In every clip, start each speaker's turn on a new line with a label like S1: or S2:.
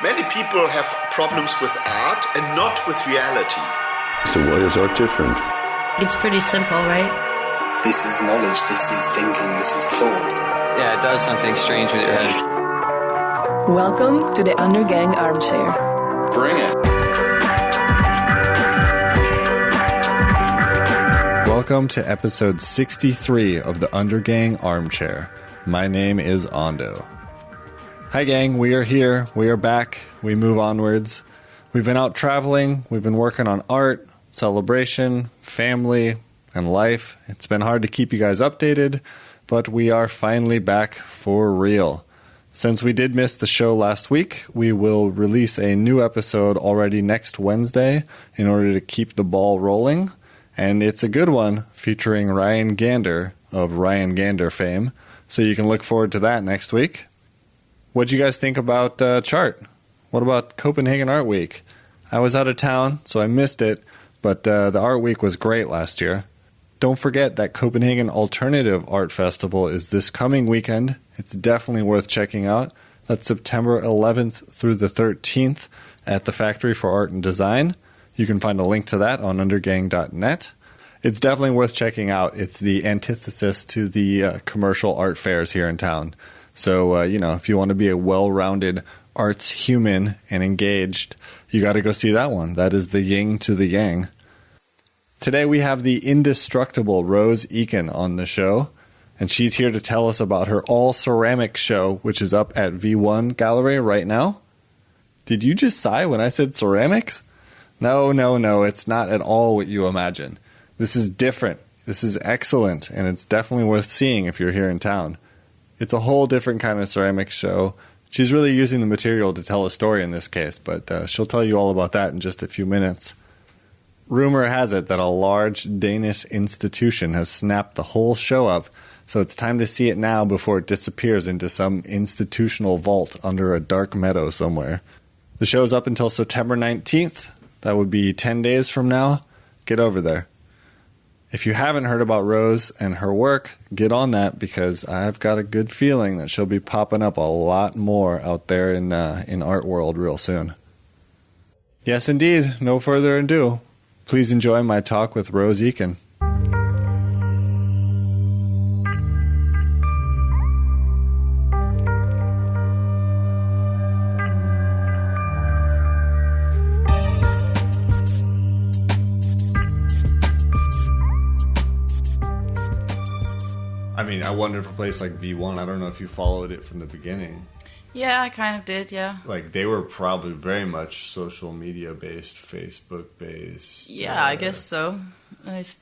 S1: Many people have problems with art and not with reality.
S2: So why is art different?
S3: It's pretty simple, right?
S4: This is knowledge, this is thinking, this is thought.
S5: Yeah, it does something strange with your head.
S6: Welcome to the Undergang Armchair.
S1: Bring it.
S7: Welcome to episode 63 of the Undergang Armchair. My name is Ando. Hi gang, we are here, we are back, we move onwards. We've been out traveling, we've been working on art, celebration, family, and life. It's been hard to keep you guys updated, but we are finally back for real. Since we did miss the show last week, we will release a new episode already next Wednesday in order to keep the ball rolling. And it's a good one, featuring Ryan Gander of Ryan Gander fame. So you can look forward to that next week. What'd you guys think about Chart? What about Copenhagen Art Week? I was out of town, so I missed it, but the Art Week was great last year. Don't forget that Copenhagen Alternative Art Festival is this coming weekend. It's definitely worth checking out. That's September 11th through the 13th at the Factory for Art and Design. You can find a link to that on undergang.net. It's definitely worth checking out. It's the antithesis to the commercial art fairs here in town. So, if you want to be a well-rounded arts human and engaged, you got to go see that one. That is the yin to the yang. Today we have the indestructible Rose Eken on the show, and she's here to tell us about her all-ceramic show, which is up at V1 Gallery right now. Did you just sigh when I said ceramics? No, it's not at all what you imagine. This is different. This is excellent, and it's definitely worth seeing if you're here in town. It's a whole different kind of ceramics show. She's really using the material to tell a story in this case, but she'll tell you all about that in just a few minutes. Rumor has it that a large Danish institution has snapped the whole show up, so it's time to see it now before it disappears into some institutional vault under a dark meadow somewhere. The show's up until September 19th. That would be 10 days from now. Get over there. If you haven't heard about Rose and her work, get on that because I've got a good feeling that she'll be popping up a lot more out there in art world real soon. Yes, indeed. No further ado. Please enjoy my talk with Rose Eken. I mean, I wonder if a place like V1, I don't know if you followed it from the beginning.
S3: Yeah, I kind of did, yeah.
S7: Like, they were probably very much social media-based, Facebook-based.
S3: Yeah, I guess so.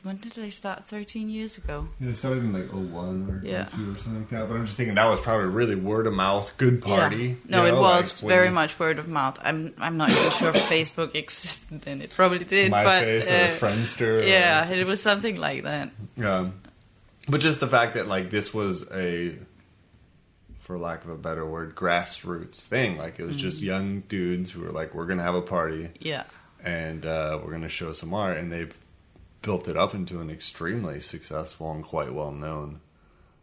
S3: When did they start? 13 years ago.
S7: Yeah, they started in, like, 01 or 02
S3: yeah.
S7: or something like that. But I'm just thinking that was probably really word-of-mouth, good party.
S3: Yeah. No, it was very much word-of-mouth. I'm not even sure if Facebook existed then. It probably did,
S7: MySpace or Friendster.
S3: Yeah, it was something like that.
S7: But just the fact that, like, this was a, for lack of a better word, grassroots thing. Like, it was just young dudes who were like, we're going to have a party.
S3: Yeah.
S7: And we're going to show some art. And they've built it up into an extremely successful and quite well-known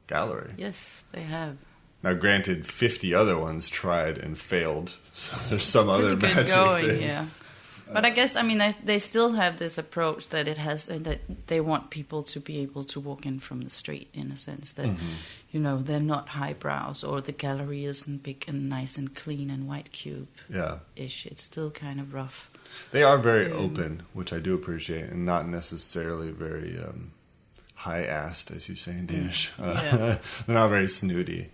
S7: gallery.
S3: Yes, they have.
S7: Now, granted, 50 other ones tried and failed. So there's some other magic thing.
S3: Yeah. But I guess, I mean, they still have this approach that it has, that they want people to be able to walk in from the street, in a sense that, they're not highbrows, or the gallery isn't big and nice and clean and white cube-ish. It's still kind of rough.
S7: They are very open, which I do appreciate, and not necessarily very high-assed, as you say in Danish. They're not very snooty,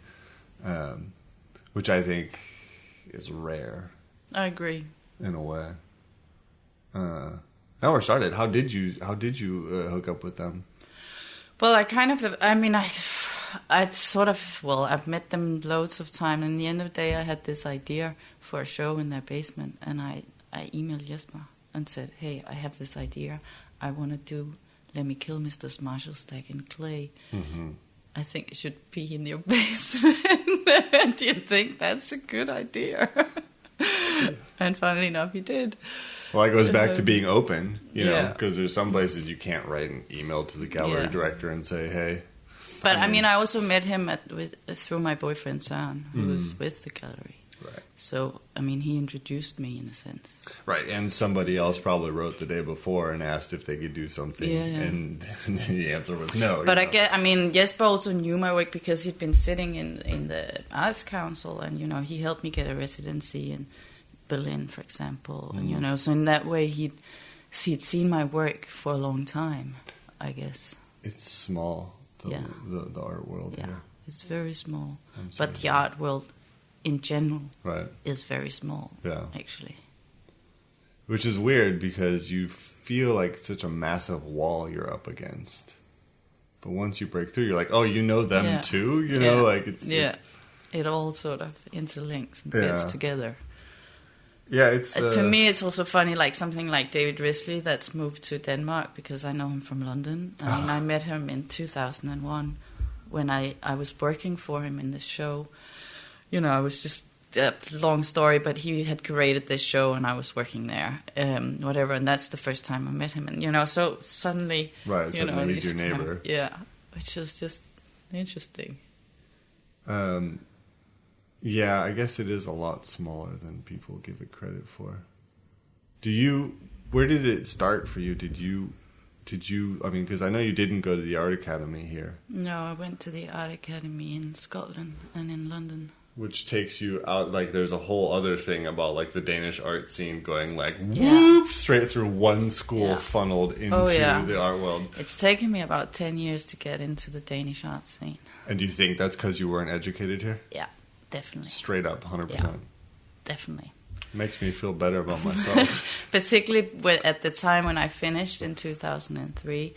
S7: which I think is rare.
S3: I agree.
S7: In a way. Now we're started. How did you hook up with them?
S3: Well, I've met them loads of time. And in the end of the day, I had this idea for a show in their basement, and I emailed Jesper and said, "Hey, I have this idea. I want to do Let Me Kill Mr. Marshall Stack in clay. Mm-hmm. I think it should be in your basement. Do you think that's a good idea?" And funnily enough, he did.
S7: Well, it goes back to being open, because there's some places you can't write an email to the gallery director and say, hey.
S3: But I mean, I also met him through my boyfriend, Søren, who was with the gallery.
S7: Right.
S3: So, I mean, he introduced me in a sense.
S7: Right, and somebody else probably wrote the day before and asked if they could do something, and the answer was no.
S3: But Jesper also knew my work because he'd been sitting in the Arts Council, and, he helped me get a residency in Berlin, for example. And, so in that way, he'd seen my work for a long time, I guess.
S7: It's small, the art world here.
S3: It's very small. But the art world in general is very small, actually.
S7: Which is weird because you feel like such a massive wall you're up against. But once you break through, you're like, oh, you know them too? It's
S3: it all sort of interlinks and fits together.
S7: Yeah, it's...
S3: For me, it's also funny, like something like David Risley that's moved to Denmark because I know him from London. I mean, I met him in 2001 when I was working for him in this show. I was just a long story, but he had curated this show and I was working there, whatever. And that's the first time I met him. And, so suddenly,
S7: suddenly he's your neighbor.
S3: Which is just interesting.
S7: Yeah, I guess it is a lot smaller than people give it credit for. Where did it start for you? Did you, I mean, because I know you didn't go to the Art Academy here.
S3: No, I went to the Art Academy in Scotland and in London.
S7: Which takes you out, like, there's a whole other thing about, like, the Danish art scene going, like, whoop, straight through one school funneled into the art world.
S3: It's taken me about 10 years to get into the Danish art scene.
S7: And do you think that's because you weren't educated here?
S3: Yeah, definitely.
S7: Straight up, 100%.
S3: Yeah, definitely.
S7: Makes me feel better about myself.
S3: Particularly at the time when I finished in 2003,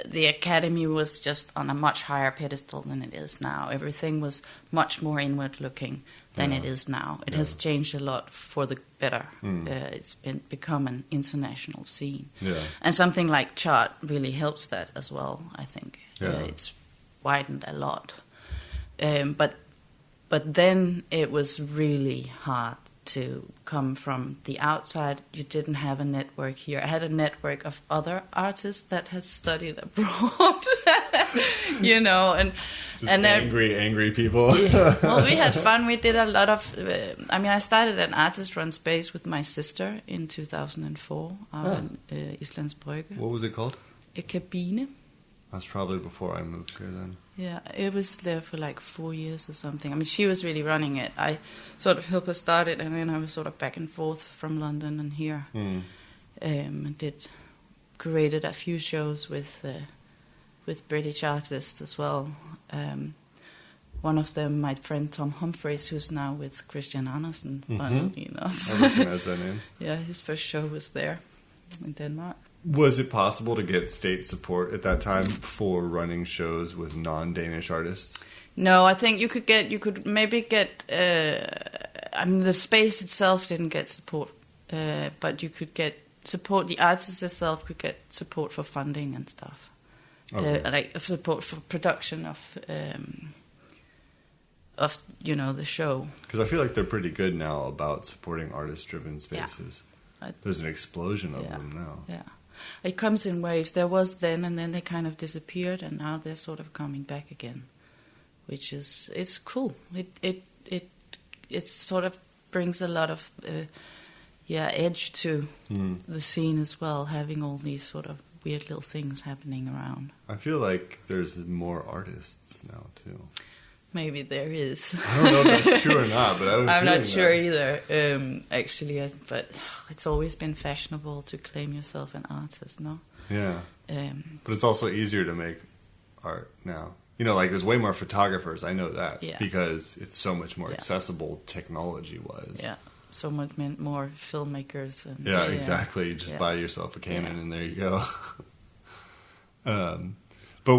S3: the academy was just on a much higher pedestal than it is now. Everything was much more inward looking than it is now. It has changed a lot for the better. It's become an international scene. And something like Chart really helps that as well, I think. It's widened a lot. But then it was really hard to come from the outside. You didn't have a network here. I had a network of other artists that had studied abroad, and
S7: just angry people.
S3: Well, we had fun. We did a lot of. I started an artist-run space with my sister in 2004 in Islands Brygge.
S7: What was it called?
S3: Cabine.
S7: That's probably before I moved here then.
S3: Yeah, it was there for like 4 years or something. I mean, she was really running it. I sort of helped her start it, and then I was sort of back and forth from London and here. And created a few shows with British artists as well. One of them, my friend Tom Humphreys, who's now with Christian Andersen.
S7: I recognize that name.
S3: Yeah, his first show was there in Denmark.
S7: Was it possible to get state support at that time for running shows with non-Danish artists?
S3: No, I think you could maybe get. The space itself didn't get support, but you could get support. The artists itself could get support for funding and stuff, like support for production of the show.
S7: Because I feel like they're pretty good now about supporting artist-driven spaces. Yeah. There's an explosion of them now.
S3: Yeah. It comes in waves. There was then, and then they kind of disappeared, and now they're sort of coming back again, which it's cool. It sort of brings a lot of edge to the scene as well, having all these sort of weird little things happening around.
S7: I feel like there's more artists now too.
S3: Maybe there is.
S7: I don't know if that's true or not, but
S3: I'm not sure either, actually. But it's always been fashionable to claim yourself an artist, no?
S7: Yeah. But it's also easier to make art now. Like there's way more photographers, I know that, because it's so much more accessible technology-wise.
S3: Yeah, so much more filmmakers. And,
S7: exactly. You just buy yourself a Canon and there you go. But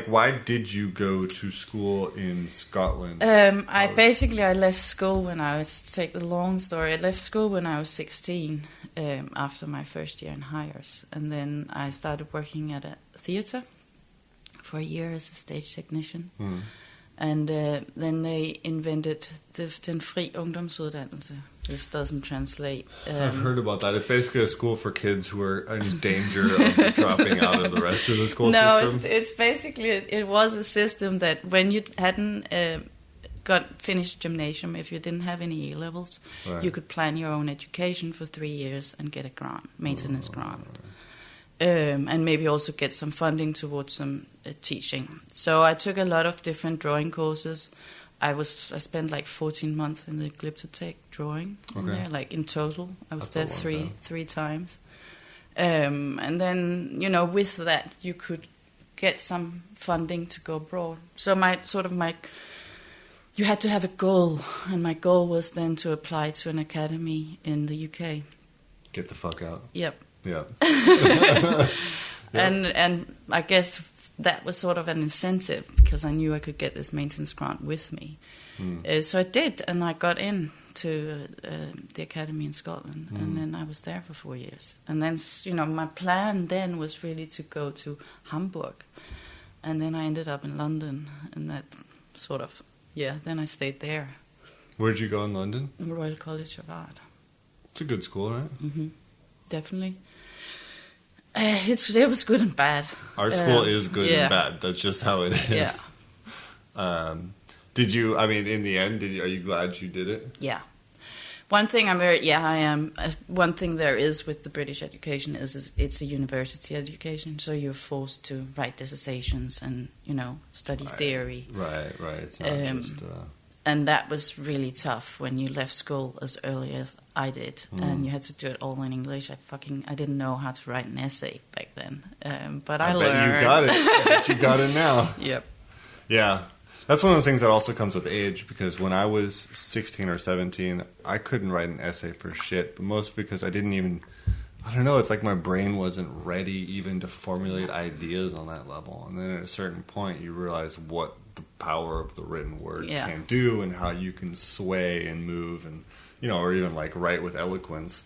S7: why did you go to school in Scotland?
S3: I left school when I was, to take the long story, I left school when I was 16 after my first year in Hires. And then I started working at a theatre for a year as a stage technician. And then they invented den fri ungdomsuddannelse. This doesn't translate.
S7: I've heard about that. It's basically a school for kids who are in danger of dropping out of the rest of the school system.
S3: No, it's basically, it was a system that when you hadn't finished gymnasium, if you didn't have any A-levels, you could plan your own education for 3 years and get a grant, maintenance grant. And maybe also get some funding towards some teaching. So I took a lot of different drawing courses. I spent like 14 months in the Glyptotek drawing in there, like in total. I was there three times. And then, with that, you could get some funding to go abroad. So you had to have a goal, and my goal was then to apply to an academy in the UK.
S7: Get the fuck out.
S3: Yep.
S7: Yeah.
S3: And I guess that was sort of an incentive, because I knew I could get this maintenance grant with me. So I did, and I got in to the academy in Scotland, and then I was there for 4 years. And then, my plan then was really to go to Hamburg, and then I ended up in London, and that sort of, then I stayed there.
S7: Where'd you go in London?
S3: Royal College of Art.
S7: It's a good school, right?
S3: Mm-hmm. Definitely. It was good and bad.
S7: Art school is good and bad. That's just how it is. Yeah. Did you? I mean, in the end, are you glad you did it?
S3: Yeah. One thing I am. One thing there is with the British education is it's a university education, so you're forced to write dissertations and study theory.
S7: Right. It's not just.
S3: And that was really tough when you left school as early as I did, and you had to do it all in English. I didn't know how to write an essay back then, but I learned.
S7: Bet you got it. I bet you got it now.
S3: Yep.
S7: Yeah. That's one of those things that also comes with age, because when I was 16 or 17, I couldn't write an essay for shit, but mostly because I don't know, it's like my brain wasn't ready even to formulate ideas on that level. And then at a certain point, you realize what the power of the written word can do, and how you can sway and move, and or even like write with eloquence.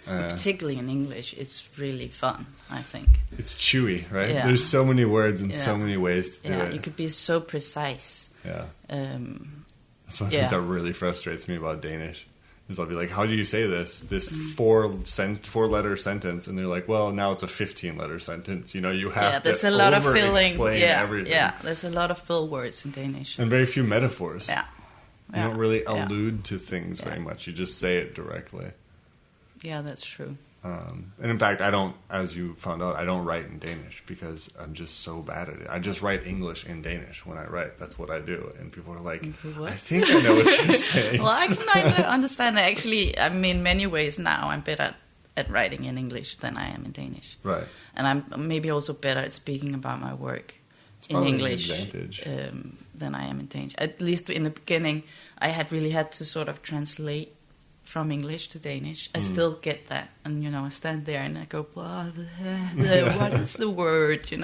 S3: Particularly in English, it's really fun, I think.
S7: It's chewy, right?
S3: Yeah.
S7: There's so many words and so many ways to do it.
S3: You could be so precise.
S7: Yeah. That's one of the things that really frustrates me about Danish. Is I'll be like, how do you say this? This 4-letter sentence, and they're like, well, now it's a 15-letter sentence. You have
S3: there's
S7: to
S3: a lot of filling.
S7: Everything.
S3: Yeah, there's a lot of fill words in Danish,
S7: and very few metaphors.
S3: Yeah.
S7: You don't really allude to things very much. You just say it directly.
S3: Yeah, that's true.
S7: And in fact, as you found out, I don't write in Danish because I'm just so bad at it. I just write English in Danish when I write. That's what I do. And people are like, I think I know what you're saying.
S3: Well, I can understand that. Actually, I mean, in many ways now, I'm better at writing in English than I am in Danish.
S7: Right.
S3: And I'm maybe also better at speaking about my work in English than I am in Danish. At least in the beginning, I had to sort of translate from English to Danish. I still get that, and I stand there and I go, what is the word, and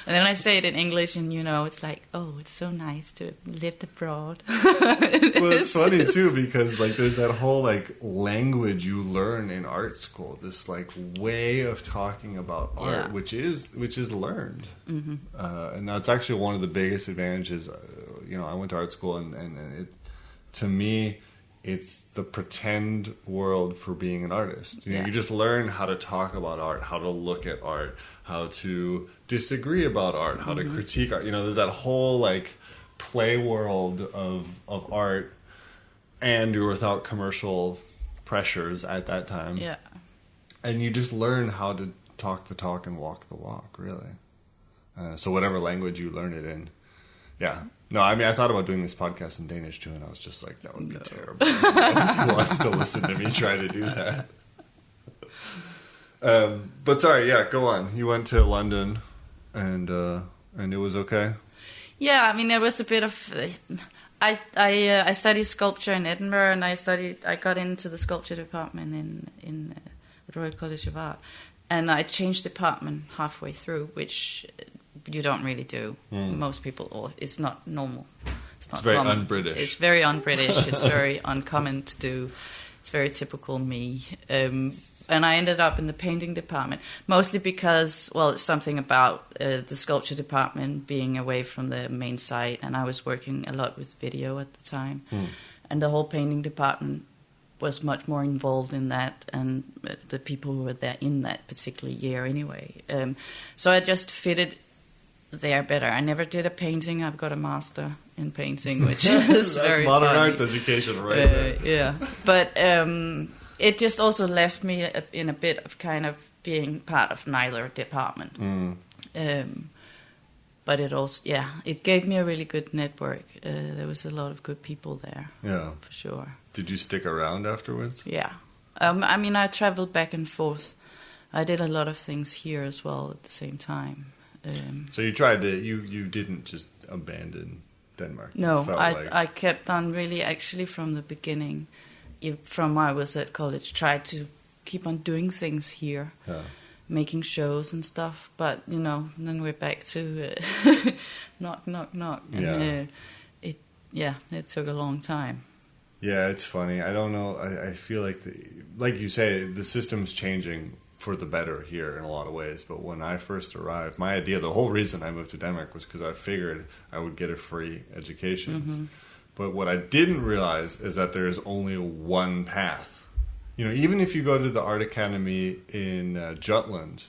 S3: then I say it in English, and it's like, oh, it's so nice to live abroad.
S7: Well, it's funny too, because like there's that whole like language you learn in art school, this like way of talking about art, which is learned, and that's actually one of the biggest advantages. I went to art school, and it, to me, it's the pretend world for being an artist. You just learn how to talk about art, how to look at art, how to disagree about art, how to critique art. There's that whole like play world of art, and you're without commercial pressures at that time. Yeah. And you just learn how to talk the talk and walk the walk, really. So whatever language you learn it in. Yeah. No, I mean, I thought about doing this podcast in Danish, too, and I was just like, that would be terrible. Who wants to listen to me try to do that? But sorry, go on. You went to London, and it was okay?
S3: Yeah, I mean, it was a bit of... I studied sculpture in Edinburgh, and I got into the sculpture department in the Royal College of Art, and I changed department halfway through, which... you don't really do. Most people, or it's not normal. It's
S7: very un-British.
S3: It's very un-British. It's very uncommon to do. It's very typical me. And I ended up in the painting department, mostly because, it's something about the sculpture department being away from the main site, and I was working a lot with video at the time. And the whole painting department was much more involved in that, and the people who were there in that particular year anyway. So I just fitted they are better. I never did a painting. I've got a master in painting, which is
S7: That's
S3: very
S7: modern
S3: funny.
S7: arts education right there.
S3: Yeah, but it just also left me in a bit of kind of being part of neither department. But it also, it gave me a really good network. There was a lot of good people there.
S7: Yeah,
S3: for sure.
S7: Did you stick around afterwards?
S3: Yeah, I mean, I traveled back and forth. I did a lot of things here as well at the same time.
S7: So you tried to, you didn't just abandon Denmark?
S3: No, I kept on really, actually from the beginning, from when I was at college, tried to keep on doing things here, making shows and stuff. But, you know, then we're back to knock, knock, knock. And it took a long time. Yeah,
S7: it's funny. I don't know. I feel like you say, the system's changing for the better here in a lot of ways. But when I first arrived, my idea, the whole reason I moved to Denmark was because I figured I would get a free education. Mm-hmm. But what I didn't realize is that there is only one path. You know, even if you go to the art academy in Jutland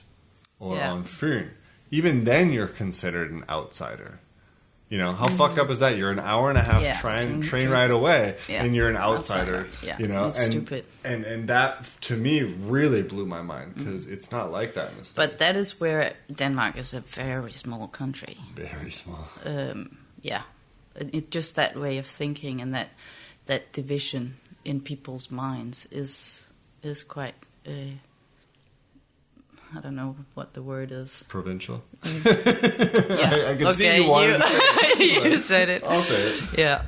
S7: or on Fyn, even then you're considered an outsider. You know, how fucked up is that? You're an hour and a half train ride away, and you're an outsider.
S3: Yeah,
S7: you know,
S3: it's stupid.
S7: And that, to me, really blew my mind, because it's not like that in the States.
S3: But that is where Denmark is a very small country.
S7: Very small.
S3: It just that way of thinking, and that division in people's minds is quite... I don't know what the word is.
S7: Provincial?
S3: Yeah.
S7: I can see you wanted to say it.
S3: You said it.
S7: I'll say it.
S3: Yeah.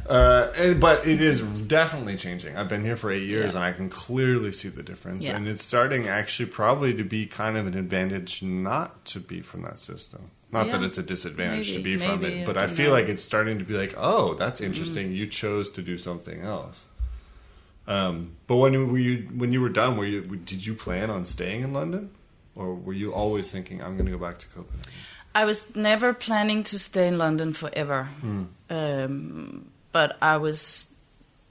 S7: But it is definitely changing. I've been here for 8 years, and I can clearly see the difference. Yeah. And it's starting actually probably to be kind of an advantage not to be from that system. Not that it's a disadvantage to be from it, but I feel like it's starting to be like, oh, that's interesting. You chose to do something else. But when you were done, did you plan on staying in London? Or were you always thinking, I'm going to go back to Copenhagen?
S3: I was never planning to stay in London forever. But I was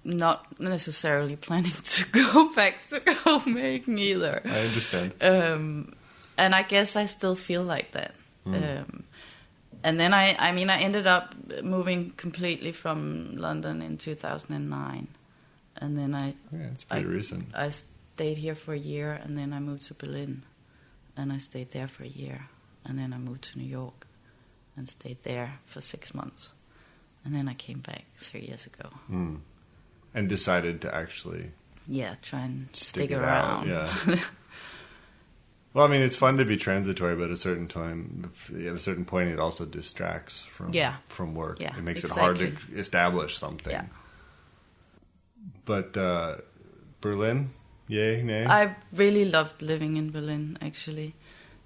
S3: not necessarily planning to go back to Copenhagen either.
S7: I understand.
S3: And I guess I still feel like that. And then I ended up moving completely from London in 2009. And then
S7: it's pretty recent.
S3: I stayed here for a year, and then I moved to Berlin. And I stayed there for a year. And then I moved to New York and stayed there for 6 months. And then I came back 3 years ago.
S7: And decided to actually...
S3: Yeah, try and stick around.
S7: Yeah. Well, I mean, it's fun to be transitory, but at a certain point, it also distracts from work.
S3: Yeah,
S7: it makes it hard to establish something.
S3: Yeah.
S7: But Berlin... Yay, nay?
S3: I really loved living in Berlin, actually.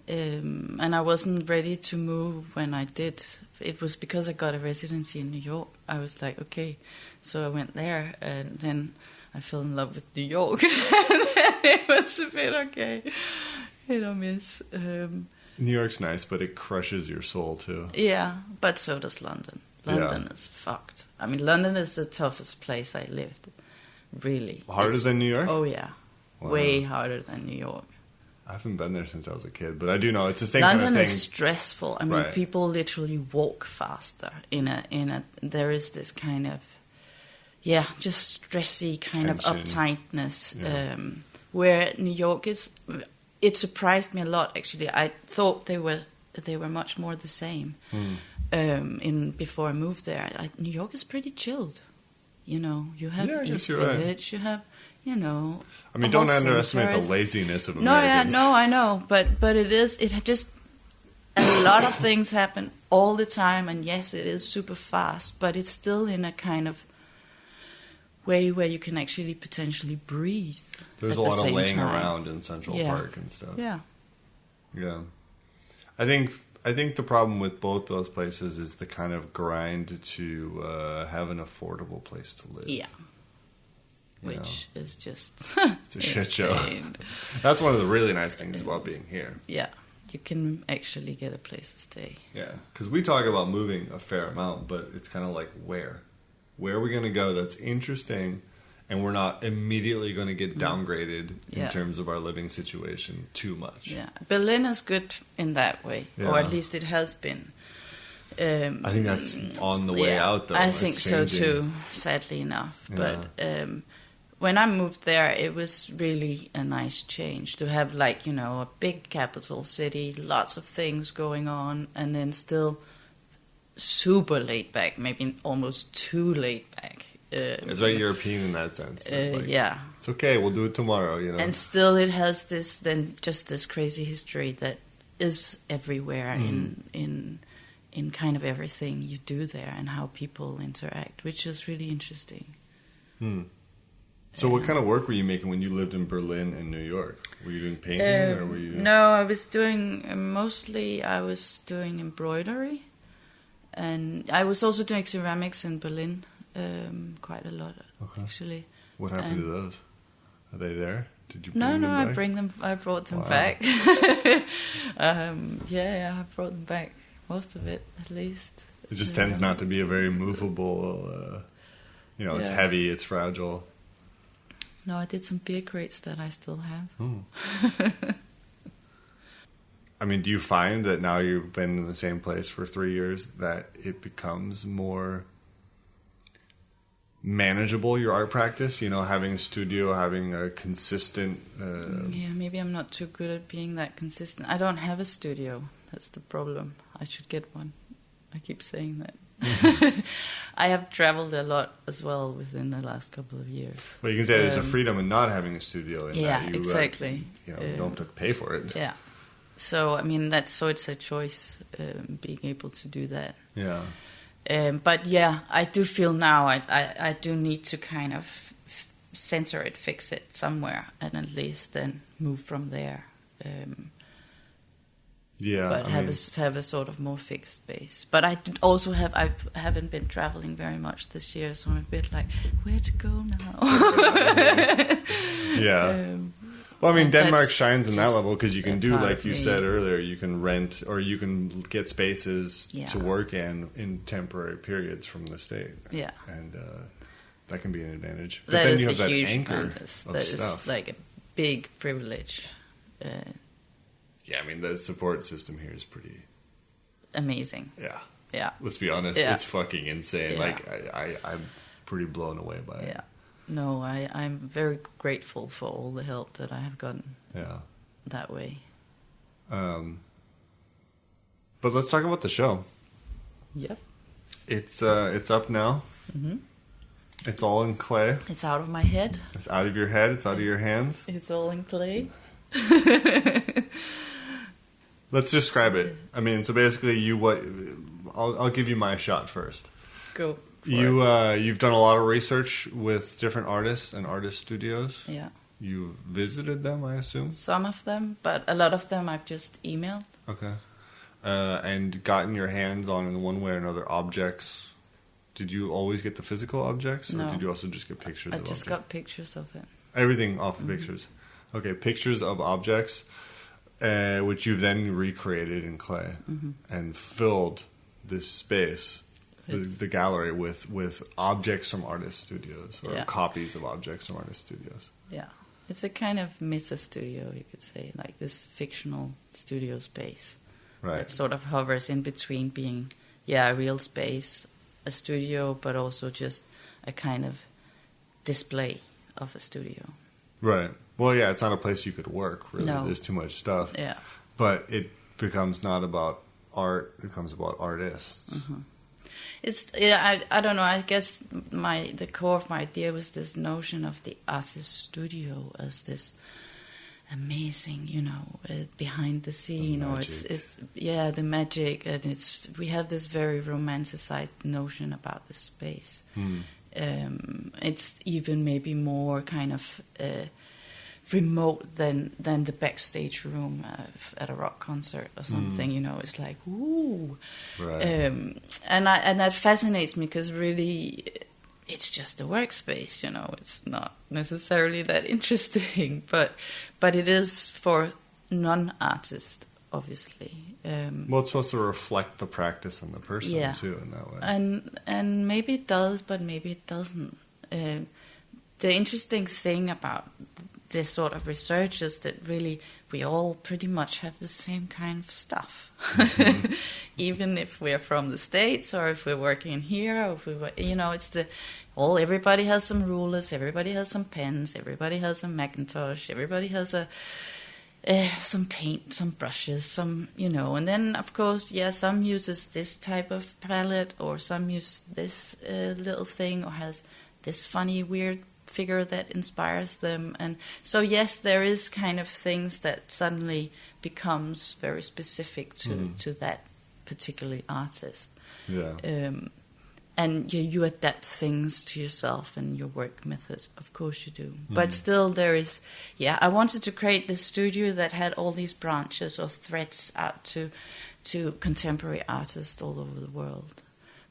S3: And I wasn't ready to move when I did. It was because I got a residency in New York. I was like, okay. So I went there, and then I fell in love with New York. And then it was a bit okay. Hit or miss.
S7: New York's nice, but it crushes your soul, too.
S3: Yeah, but so does London. London is fucked. I mean, London is the toughest place I lived. Really.
S7: Harder than New York?
S3: Oh, yeah. Wow. Way harder than New York.
S7: I haven't been there since I was a kid, but I do know it's the same
S3: London
S7: kind of thing.
S3: London is stressful. I mean, people literally walk faster. There is this kind of, just stressy kind
S7: tension.
S3: Of uptightness. Yeah. Where New York is, it surprised me a lot. Actually, I thought they were much more the same. Before I moved there, New York is pretty chilled. You know, you have East Village, you have. You know,
S7: I mean, don't underestimate the laziness of Americans.
S3: No, I know, but it just a lot of things happen all the time, and yes, it is super fast, but it's still in a kind of way where you can actually potentially breathe.
S7: There's a lot of laying around in Central Park and stuff.
S3: Yeah.
S7: I think the problem with both those places is the kind of grind to have an affordable place to live.
S3: Yeah. Which is just...
S7: it's a shit show. That's one of the really nice things about being here.
S3: Yeah, you can actually get a place to stay.
S7: Yeah, because we talk about moving a fair amount, but it's kind of like where? Where are we going to go that's interesting, and we're not immediately going to get downgraded in terms of our living situation too much?
S3: Yeah, Berlin is good in that way, or at least it has been.
S7: I think that's on the way out, though.
S3: I think so too, sadly enough.
S7: Yeah.
S3: But when I moved there, it was really a nice change to have, like, you know, a big capital city, lots of things going on, and then still super laid back, maybe almost too laid back.
S7: It's very European in that sense. Like,
S3: yeah.
S7: It's okay, we'll do it tomorrow, you know.
S3: And still it has this crazy history that is everywhere in kind of everything you do there and how people interact, which is really interesting.
S7: So what kind of work were you making when you lived in Berlin and New York? Were you doing painting or were you...
S3: No, I was doing embroidery, and I was also doing ceramics in Berlin, quite a lot, actually.
S7: What happened to those? Are they there? Did you
S3: bring
S7: them back?
S3: I brought them back. Yeah, I brought them back. Most of it, at least.
S7: It just tends not to be a very movable, it's heavy, it's fragile.
S3: No, I did some beer crates that I still have.
S7: I mean, do you find that now you've been in the same place for 3 years that it becomes more manageable, your art practice? You know, having a studio, having a consistent...
S3: Yeah, maybe I'm not too good at being that consistent. I don't have a studio. That's the problem. I should get one. I keep saying that. I have traveled a lot as well within the last couple of years.
S7: Well, you can say there's a freedom in not having a studio. In that you,
S3: exactly.
S7: You don't have to pay for it.
S3: Yeah. So, I mean, it's a choice, being able to do that.
S7: Yeah.
S3: But yeah, I do feel now I do need to kind of center it, fix it somewhere, and at least then move from there. But have a sort of more fixed base. But I also haven't been traveling very much this year, so I'm a bit like, where to go now?
S7: Yeah. Well, I mean, Denmark shines in that level because you can do, like you said earlier, you can rent or you can get spaces to work in temporary periods from the state.
S3: Yeah.
S7: And that can be an advantage. But
S3: that
S7: then
S3: is
S7: you have
S3: a
S7: that
S3: huge
S7: anchor
S3: advantage.
S7: of
S3: That
S7: stuff.
S3: is like a big privilege.
S7: Yeah, I mean, the support system here is pretty...
S3: amazing.
S7: Yeah.
S3: Yeah.
S7: Let's be honest, it's fucking insane.
S3: Yeah.
S7: Like, I'm pretty blown away by it.
S3: Yeah. No, I'm very grateful for all the help that I have gotten that way.
S7: But let's talk about the show.
S3: Yep.
S7: It's up now. Mm-hmm. It's all in clay.
S3: It's out of my head.
S7: It's out of your head. It's out of your hands.
S3: It's all in clay.
S7: Let's describe it. I mean, so basically, I'll give you my shot first.
S3: Go.
S7: You've done a lot of research with different artists and artist studios.
S3: Yeah.
S7: You visited them, I assume?
S3: Some of them, but a lot of them I've just emailed.
S7: Okay. And gotten your hands on, in one way or another, objects. Did you always get the physical objects? Or did you also just get pictures of objects? I just
S3: got pictures of it.
S7: Everything off of pictures. Okay, pictures of objects, which you've then recreated in clay and filled this space, the gallery, with objects from artist studios or copies of objects from artist studios. Yeah.
S3: It's a kind of mesa studio, you could say, like this fictional studio space. Right. That sort of hovers in between being, a real space, a studio, but also just a kind of display of a studio.
S7: Right. Well, yeah, it's not a place you could work, really.
S3: No.
S7: There's too much stuff.
S3: Yeah.
S7: But it becomes not about art, it becomes about artists.
S3: Mm-hmm. I don't know, I guess the core of my idea was this notion of the artist studio as this amazing, behind the scene, or it's the magic, and we have this very romanticized notion about the space. It's even maybe more kind of remote than the backstage room at a rock concert or something. It's like ooh,
S7: right.
S3: And that fascinates me because really it's just a workspace. It's not necessarily that interesting, but it is for non-artists, obviously.
S7: Well, it's supposed to reflect the practice and the person too in that way.
S3: And maybe it does, but maybe it doesn't. The interesting thing about this sort of research is that really we all pretty much have the same kind of stuff. Mm-hmm. Even if we're from the States or if we're working here, or if we were, it's everybody has some rulers, everybody has some pens, everybody has a Macintosh, everybody has some paint, some brushes, and then of course, some uses this type of palette, or some use this little thing, or has this funny, weird figure that inspires them. And so yes, there is kind of things that suddenly becomes very specific to that particular artist. And you adapt things to yourself and your work methods, of course you do. But still there is, I wanted to create this studio that had all these branches or threads out to contemporary artists all over the world.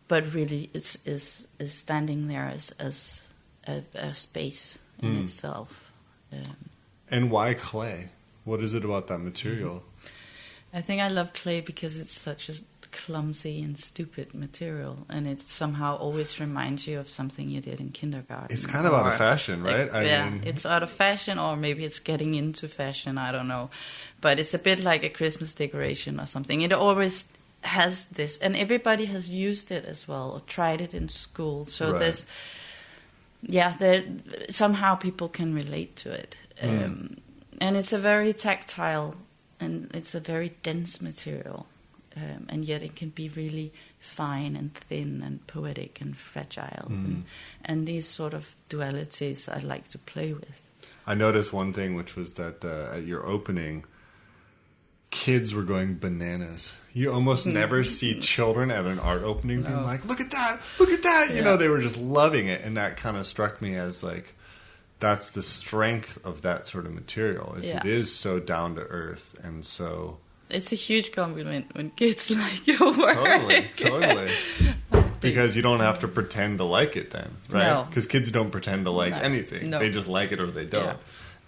S3: But really is standing there as a space in itself.
S7: And why clay? What is it about that material?
S3: I think I love clay because it's such a clumsy and stupid material, and it somehow always reminds you of something you did in kindergarten.
S7: It's kind of out of fashion, right?
S3: It's out of fashion, or maybe it's getting into fashion, I don't know. But it's a bit like a Christmas decoration or something. It always has this, and everybody has used it as well, or tried it in school. So there's somehow people can relate to it. And it's a very tactile, and it's a very dense material. And yet it can be really fine and thin and poetic and fragile. And these sort of dualities I like to play with.
S7: I noticed one thing, which was that at your opening, kids were going bananas. You almost never see children at an art opening being like, look at that, look at that. You know, they were just loving it. And that kind of struck me as like, that's the strength of that sort of material. It is so down to earth and so...
S3: It's a huge compliment when kids like your work.
S7: Totally. Because you don't have to pretend to like it then, right? Because kids don't pretend to like anything. They just like it or they don't.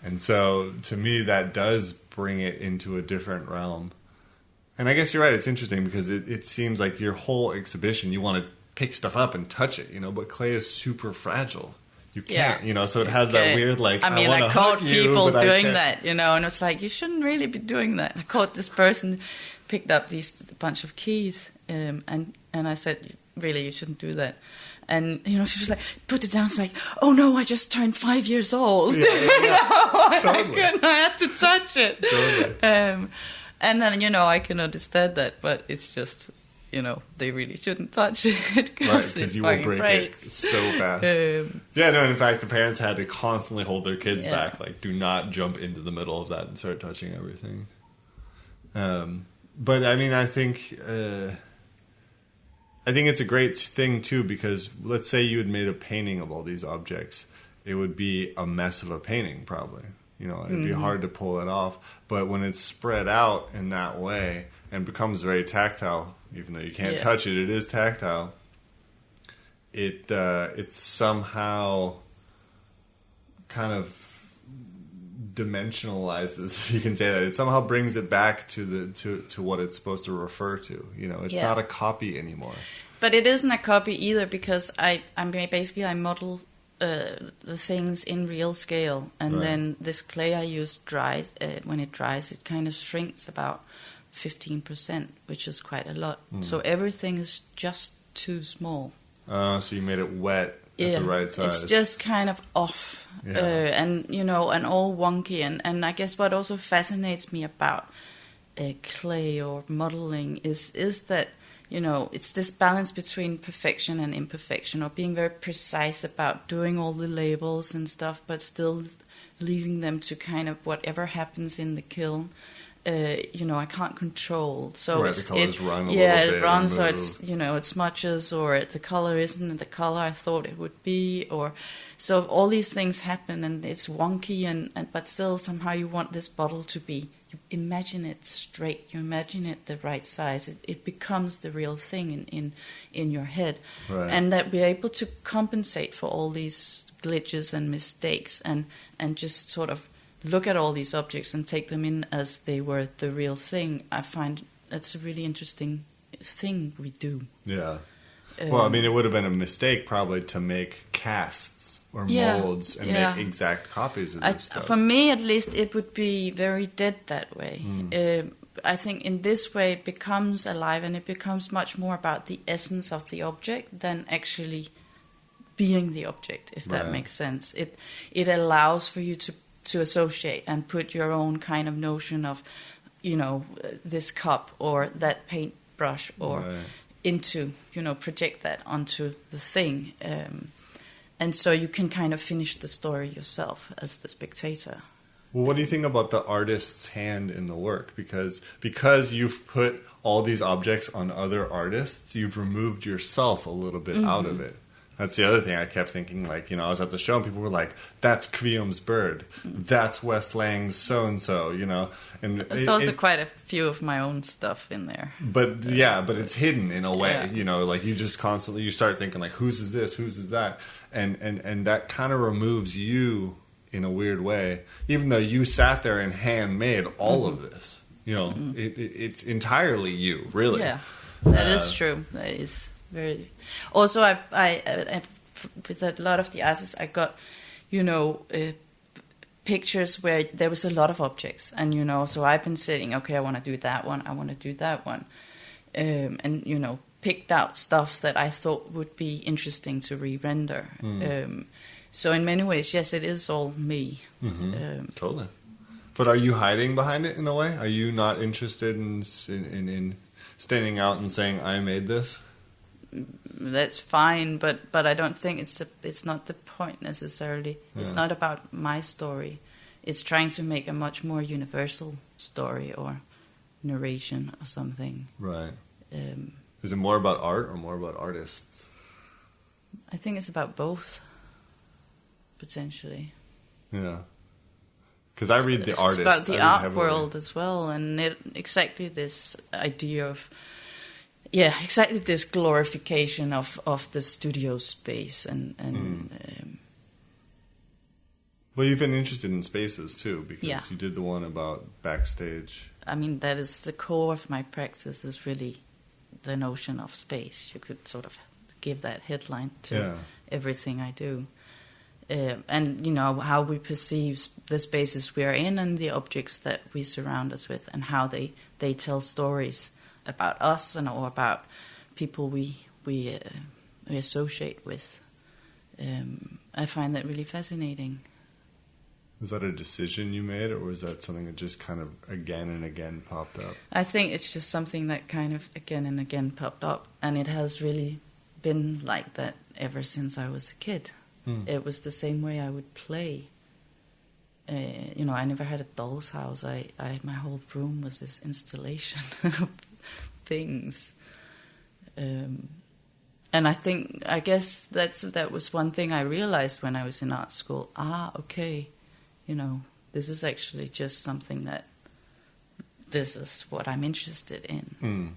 S7: And so, to me, that does bring it into a different realm. And I guess you're right. It's interesting because it seems like your whole exhibition, you want to pick stuff up and touch it, but clay is super fragile. You can't, so it has that weird, like, I
S3: caught people doing that, and it's like, you shouldn't really be doing that. I caught this person picked up these bunch of keys, and I said, really, you shouldn't do that. And, she was like, put it down. It's like, oh no, I just turned 5 years old.
S7: Totally.
S3: I had to touch it.
S7: Totally.
S3: And then, I can understand that, but it's just... they really shouldn't touch it because
S7: you will break it so fast. In fact, the parents had to constantly hold their kids back. Like, do not jump into the middle of that and start touching everything. But I mean, I think it's a great thing too, because let's say you had made a painting of all these objects, it would be a mess of a painting probably. It'd be hard to pull it off. But when it's spread out in that way and becomes very tactile, even though you can't touch it, it is tactile. It somehow kind of dimensionalizes, if you can say that. It somehow brings it back to what it's supposed to refer to. It's not a copy anymore. But
S3: it isn't a copy either, because I model the things in real scale, and then this clay I use dries. When it dries, it kind of shrinks about 15%, which is quite a lot. So everything is just too small.
S7: So you made it wet at the right size.
S3: It's just kind of off, and and all wonky. And I guess what also fascinates me about clay or modeling is that it's this balance between perfection and imperfection, or being very precise about doing all the labels and stuff, but still leaving them to kind of whatever happens in the kiln. I can't control. So
S7: the colors run a little bit.
S3: It runs, or it's it smudges, or the color isn't the color I thought it would be, or so all these things happen, and it's wonky, and but still somehow you want this bottle to be. You imagine it straight. You imagine it the right size. It becomes the real thing in your head, and that we're able to compensate for all these glitches and mistakes, and just sort of look at all these objects and take them in as they were the real thing. I find that's a really interesting thing we do.
S7: Yeah. Well, I mean, it would have been a mistake probably to make casts or molds and make exact copies of this stuff.
S3: For me, at least, it would be very dead that way. I think in this way it becomes alive, and it becomes much more about the essence of the object than actually being the object, if that makes sense. It allows for you to associate and put your own kind of notion of, this cup or that paintbrush or into, project that onto the thing. And so you can kind of finish the story yourself as the spectator.
S7: Well, what do you think about the artist's hand in the work? Because you've put all these objects on other artists, you've removed yourself a little bit out of it. That's the other thing I kept thinking. Like, I was at the show and people were like, "That's Kvium's bird. That's Wes Lang's so-and-so," And
S3: there's also quite a few of my own stuff in there.
S7: But but it's hidden in a way, like you just constantly, you start thinking like, whose is this? Whose is that? And that kind of removes you in a weird way, even though you sat there and handmade all of this. It's entirely you, really.
S3: Yeah, that is true. That is very. Also, I with a lot of the artists, I got, pictures where there was a lot of objects, and so I've been sitting. Okay, I want to do that one. I want to do that one, and picked out stuff that I thought would be interesting to re-render. So in many ways, yes, it is all me.
S7: Totally. But are you hiding behind it in a way? Are you not interested in standing out and saying, "I made this"?
S3: That's fine, but I don't think it's not the point necessarily. Yeah. It's not about my story. It's trying to make a much more universal story or narration or something.
S7: Right. Is it more about art or more about artists?
S3: I think it's about both, potentially.
S7: Yeah. Because I read the artist.
S3: It's about the art world as well, and exactly this idea of, exactly this glorification of the studio space and
S7: well, you've been interested in spaces too, because you did the one about backstage.
S3: I mean, that is the core of my praxis, is really the notion of space. You could sort of give that headline to everything I do. And, how we perceive the spaces we are in and the objects that we surround us with, and how they tell stories about us or about people we associate with. I find that really fascinating.
S7: Was that a decision you made, or was that something that just kind of again and again popped up?
S3: I think it's just something that kind of again and again popped up, and it has really been like that ever since I was a kid. It was the same way I would play. I never had a doll's house. My whole room was this installation of things. And I guess that was one thing I realized when I was in art school. Okay, this is actually just something that this is what I'm interested in.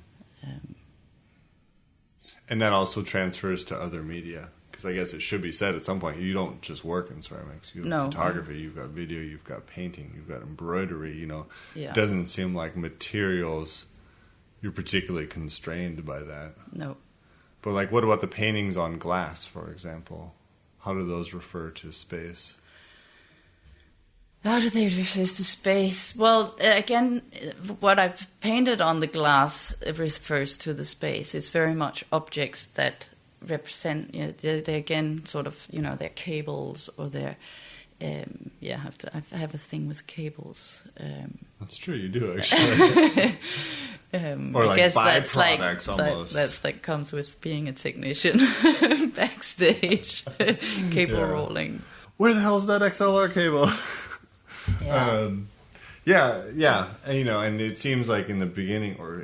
S7: And that also transfers to other media. Because I guess it should be said at some point, you don't just work in ceramics. You have photography, you've got video, you've got painting, you've got embroidery. It doesn't seem like materials you're particularly constrained by that.
S3: No.
S7: But what about the paintings on glass, for example? How do those refer to space?
S3: How do they refer to space? Well, again, what I've painted on the glass refers to the space. It's very much objects that represent, they again sort of, they're cables or they're, I have a thing with cables.
S7: That's true, you do actually. Or
S3: I guess
S7: byproducts almost.
S3: That's comes with being a technician backstage, cable rolling.
S7: Where the hell is that XLR cable?
S3: Yeah.
S7: And it seems like in the beginning, or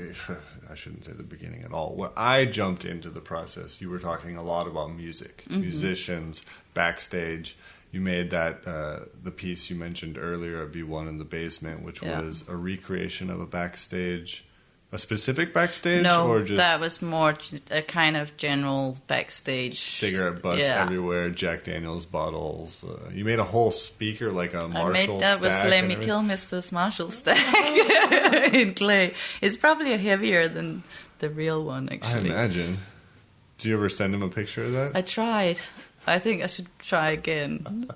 S7: I shouldn't say the beginning at all, when I jumped into the process, you were talking a lot about music, musicians, backstage. You made that, the piece you mentioned earlier, B1 in the Basement, which was a recreation of a backstage, a specific backstage?
S3: No,
S7: or just
S3: that was more a kind of general backstage.
S7: Cigarette butts everywhere, Jack Daniels bottles. You made a whole speaker, like a Marshall stack.
S3: That was Lemmy Kilmister's Marshall stack in clay. It's probably heavier than the real one, actually.
S7: I imagine. Did you ever send him a picture of that?
S3: I tried. I think I should try again.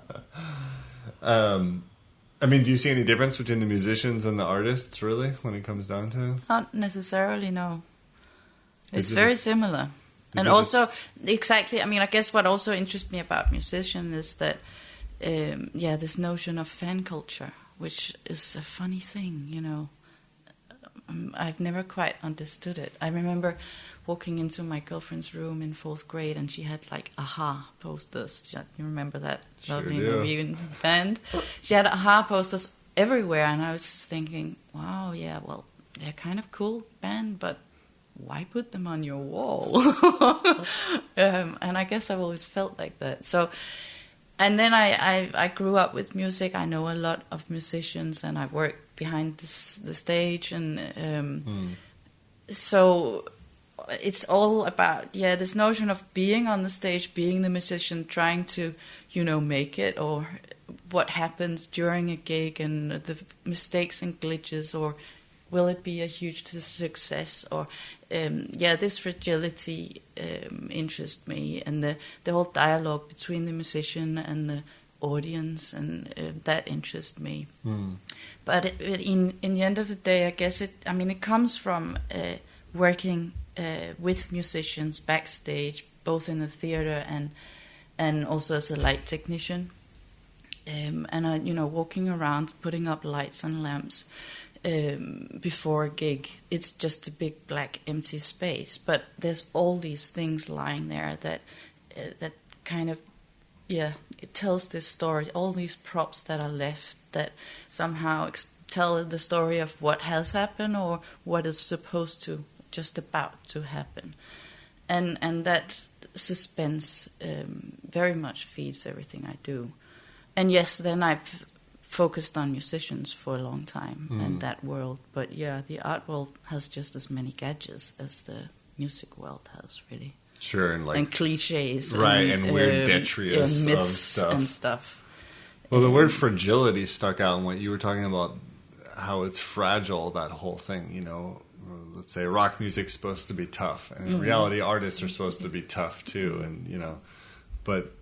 S7: I mean, do you see any difference between the musicians and the artists, really, when it comes down to it?
S3: Not necessarily, no. It's
S7: Is it
S3: very
S7: a-
S3: similar. And
S7: it
S3: also, exactly, I mean, I guess what also interests me about musicians is that, this notion of fan culture, which is a funny thing, you know. I've never quite understood it. I remember walking into my girlfriend's room in 4th grade, and she had like Aha posters. You remember that lovely
S7: do.
S3: Norwegian band? She had Aha posters everywhere, and I was just thinking, wow, yeah, well, they're kind of cool band, but why put them on your wall? And I guess I've always felt like that. So, and then I grew up with music. I know a lot of musicians, and I worked behind the stage, and so it's all about this notion of being on the stage, being the musician, trying to make it, or what happens during a gig, and the mistakes and glitches, or will it be a huge success, or this fragility interests me, and the whole dialogue between the musician and the audience, and that interests me. But in the end of the day, I guess it comes from working with musicians backstage, both in the theater and also as a light technician, and walking around putting up lights and lamps before a gig. It's just a big black empty space, but there's all these things lying there that kind of it tells this story, all these props that are left that somehow tell the story of what has happened or what is supposed to, just about to happen. And that suspense very much feeds everything I do. And yes, then I've focused on musicians for a long time and that world. But the art world has just as many gadgets as the music world has, really.
S7: Sure, and
S3: cliches,
S7: right, and weird detritus
S3: myths
S7: of
S3: stuff.
S7: Well, the word fragility stuck out in what you were talking about, how it's fragile, that whole thing, let's say rock music's supposed to be tough, and in reality artists are supposed to be tough too, and but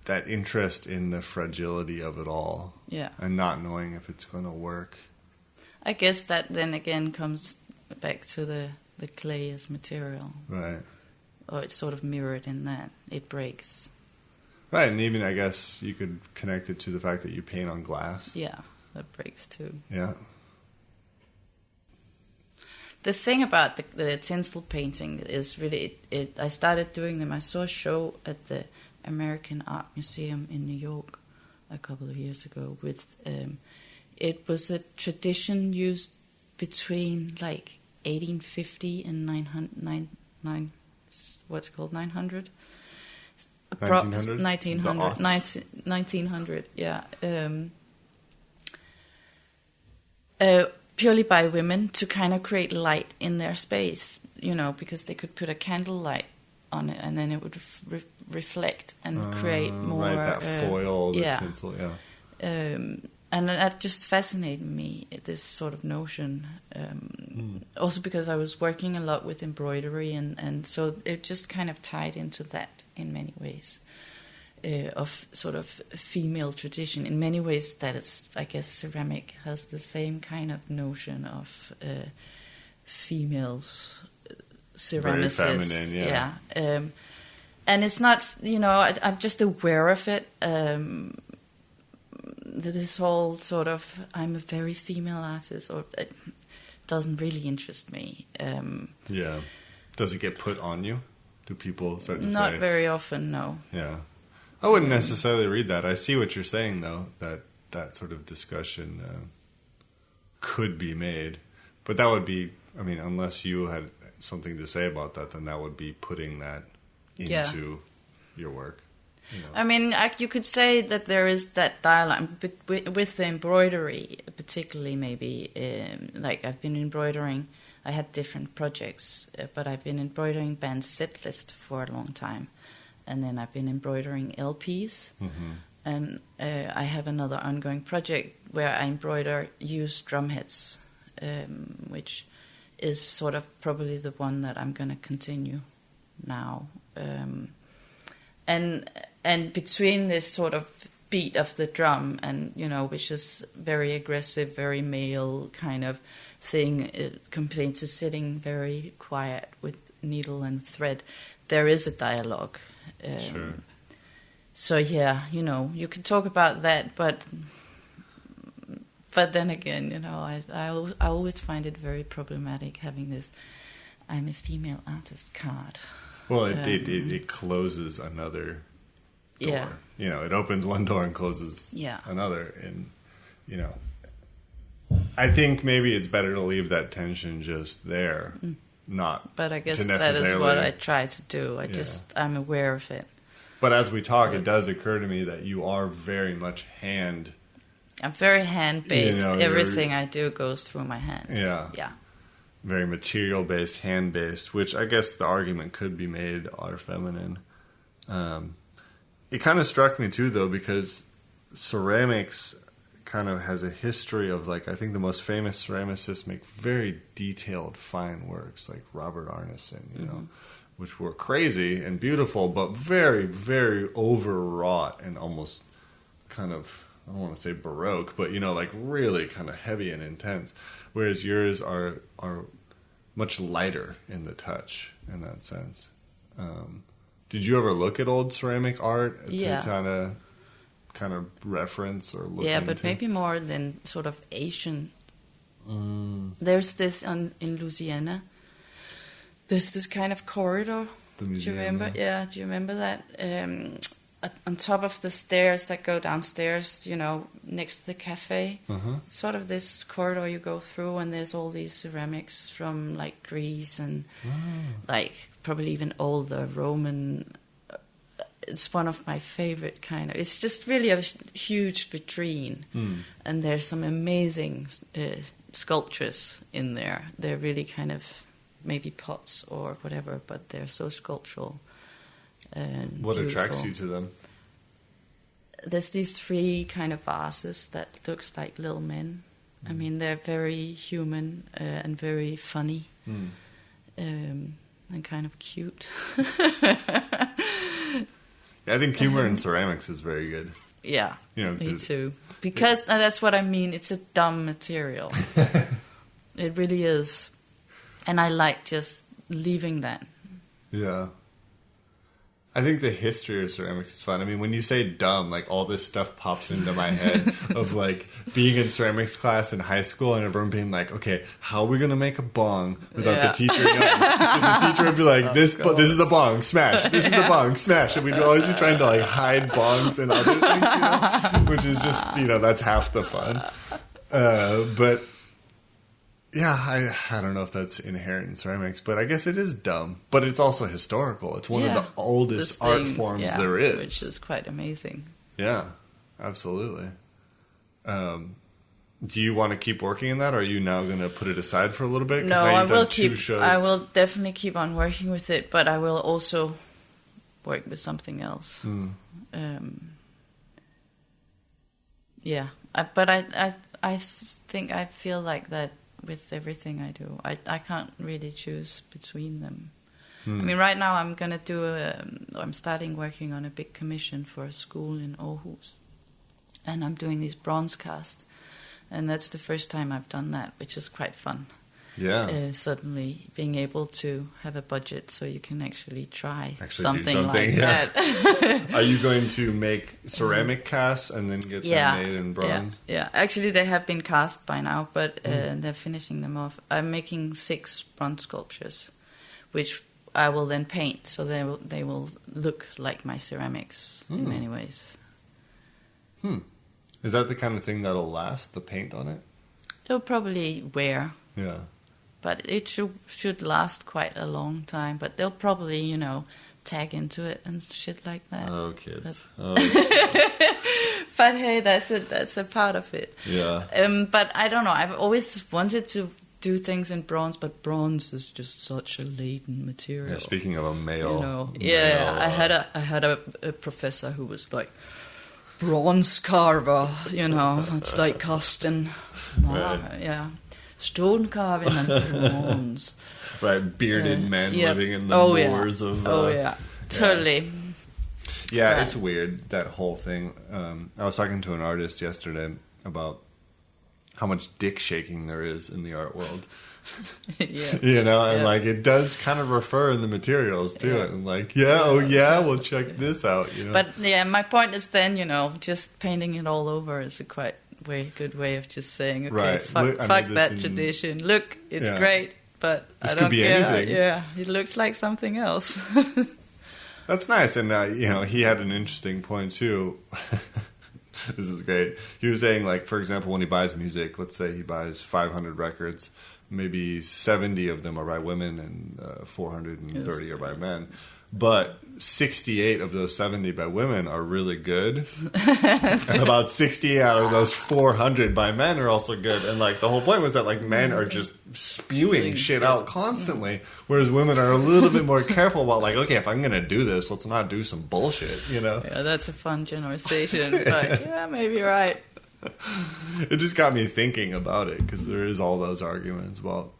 S7: that interest in the fragility of it all, and not knowing if it's going to work. I
S3: guess that then again comes back to the clay as material.
S7: Right.
S3: Or it's sort of mirrored in that. It breaks.
S7: Right, and even I guess you could connect it to the fact that you paint on glass.
S3: Yeah, that breaks too.
S7: Yeah.
S3: The thing about the tinsel painting is really, I started doing them. I saw a show at the American Art Museum in New York a couple of years ago with, it was a tradition used between like 1850 and 900, what's it called, 900?
S7: 1900?
S3: 1900, yeah. Purely by women to kind of create light in their space, because they could put a candle light on it and then it would reflect and create more...
S7: Right, that foil, the tinsel,
S3: and that just fascinated me, this sort of notion. Also because I was working a lot with embroidery, and so it just kind of tied into that in many ways, of sort of female tradition. In many ways that is, I guess, ceramic has the same kind of notion of females, ceramicists.
S7: Very feminine,
S3: and it's not, I'm just aware of it. This whole sort of, I'm a very female artist, or it doesn't really interest me.
S7: Does it get put on you? Do people start to say?
S3: Not very often, no.
S7: Yeah. I wouldn't necessarily read that. I see what you're saying, though, that sort of discussion could be made. But that would be, unless you had something to say about that, then that would be putting that into your work.
S3: You could say that there is that dialogue with the embroidery, particularly maybe. Like I've been embroidering, I had different projects, but I've been embroidering band set list for a long time. And then I've been embroidering LPs. Mm-hmm. And I have another ongoing project where I embroider used drum heads, which is sort of probably the one that I'm going to continue now. and between this sort of beat of the drum and, you know, which is very aggressive, very male kind of thing, compared to sitting very quiet with needle and thread, there is a dialogue.
S7: Sure.
S3: So yeah, you know, you can talk about that, but then again, you know, I always find it very problematic having this "I'm a female artist" card.
S7: Well, it closes another door.
S3: Yeah.
S7: You know, it opens one door and closes
S3: Yeah.
S7: another. And, you know, I think maybe it's better to leave that tension just there, not
S3: But I guess
S7: to
S3: that
S7: necessarily...
S3: is what I try to do. I'm aware of it.
S7: But as we talk, it does occur to me that you are very much hand...
S3: I'm very hand-based.
S7: You know,
S3: Everything I do goes through my hands.
S7: Yeah.
S3: Yeah.
S7: Very material-based, hand-based, which I guess the argument could be made are feminine. It kind of struck me, too, though, because ceramics kind of has a history of, like, I think the most famous ceramicists make very detailed, fine works, like Robert Arneson, you know, which were crazy and beautiful, but very, very overwrought and almost kind of, I don't want to say baroque, but, you know, like really kind of heavy and intense. Whereas yours are much lighter in the touch in that sense. Did you ever look at old ceramic art to kind of reference or look into?
S3: But maybe more than sort of Asian. There's this in Louisiana. There's this kind of corridor.
S7: The
S3: Do
S7: museum,
S3: you remember? Yeah, do you remember that? On top of the stairs that go downstairs, you know, next to the cafe. It's sort of this corridor you go through, and there's all these ceramics from like Greece and like probably even older Roman. It's one of my favorite kind of. It's just really a huge vitrine, and there's some amazing sculptures in there. They're really kind of maybe pots or whatever, but they're so sculptural. And
S7: what
S3: beautiful.
S7: attracts you to them?
S3: There's these 3 kind of vases that looks like little men. I mean, they're very human and very funny and kind of cute.
S7: I think humor in ceramics is very good.
S3: Yeah,
S7: You know,
S3: me too. Because that's what I mean. It's a dumb material. It really is. And I like just leaving that.
S7: Yeah. I think the history of ceramics is fun. I mean, when you say dumb, like all this stuff pops into my head of like being in ceramics class in high school and everyone being like, okay, how are we going to make a bong without the teacher knowing? The teacher would be like, this is the bong, smash. This is the bong, smash. And we'd always be trying to like hide bongs and other things, you know, which is just, you know, that's half the fun. But yeah, I don't know if that's inherent in ceramics, but I guess it is dumb. But it's also historical. It's one of the oldest art forms there is.
S3: Which is quite amazing.
S7: Yeah, absolutely. Do you want to keep working in that, or are you now going to put it aside for a little bit?
S3: No, I will keep. I will definitely keep on working with it, but I will also work with something else. Yeah, but I think I feel like that with everything I do. I can't really choose between them. I mean, right now I'm going to I'm starting working on a big commission for a school in Aarhus. And I'm doing these bronze cast. And that's the first time I've done that, which is quite fun.
S7: Yeah.
S3: Suddenly being able to have a budget so you can actually try
S7: do
S3: something like that.
S7: Are you going to make ceramic casts and then get them made in bronze?
S3: Yeah. Actually, they have been cast by now, but they're finishing them off. I'm making 6 bronze sculptures, which I will then paint, so they will look like my ceramics in many ways.
S7: Is that the kind of thing that'll last, the paint on it?
S3: They'll probably wear.
S7: Yeah.
S3: But it should last quite a long time. But they'll probably, you know, tag into it and shit like that.
S7: Oh, kids.
S3: But hey, that's a part of it.
S7: Yeah.
S3: But I don't know. I've always wanted to do things in bronze, but bronze is just such a laden material.
S7: Yeah, speaking of a male,
S3: you know, I had a professor who was like, bronze carver, you know, it's like casting, stone carving and bronze.
S7: Right, bearded men living in the moors of...
S3: totally.
S7: Yeah,
S3: Right.
S7: it's weird, that whole thing. I was talking to an artist yesterday about how much dick shaking there is in the art world.
S3: Yeah.
S7: You know, and
S3: Yeah.
S7: like it does kind of refer in the materials to
S3: Yeah.
S7: it. And like, well, check this out. You know,
S3: But yeah, my point is then, just painting it all over is a quite good way of just saying, okay,
S7: Right.
S3: fuck,
S7: Look, I
S3: fuck
S7: made this
S3: that
S7: in-
S3: tradition. Look, it's
S7: Yeah.
S3: great, but
S7: This
S3: I
S7: could
S3: don't
S7: be
S3: care.
S7: anything.
S3: Yeah, it looks like something else.
S7: that's nice. And he had an interesting point too. This is great. He was saying, like, for example, when he buys music, let's say he buys 500 records, maybe 70 of them are by women and 430 are by men. But 68 of those 70 by women are really good. And about 60 out of those 400 by men are also good. And, like, the whole point was that, like, men are just spewing shit out constantly, whereas women are a little bit more careful about, like, okay, if I'm going to do this, let's not do some bullshit, you know?
S3: Yeah, that's a fun generalization. But yeah, maybe you're right.
S7: It just got me thinking about it, because there is all those arguments about,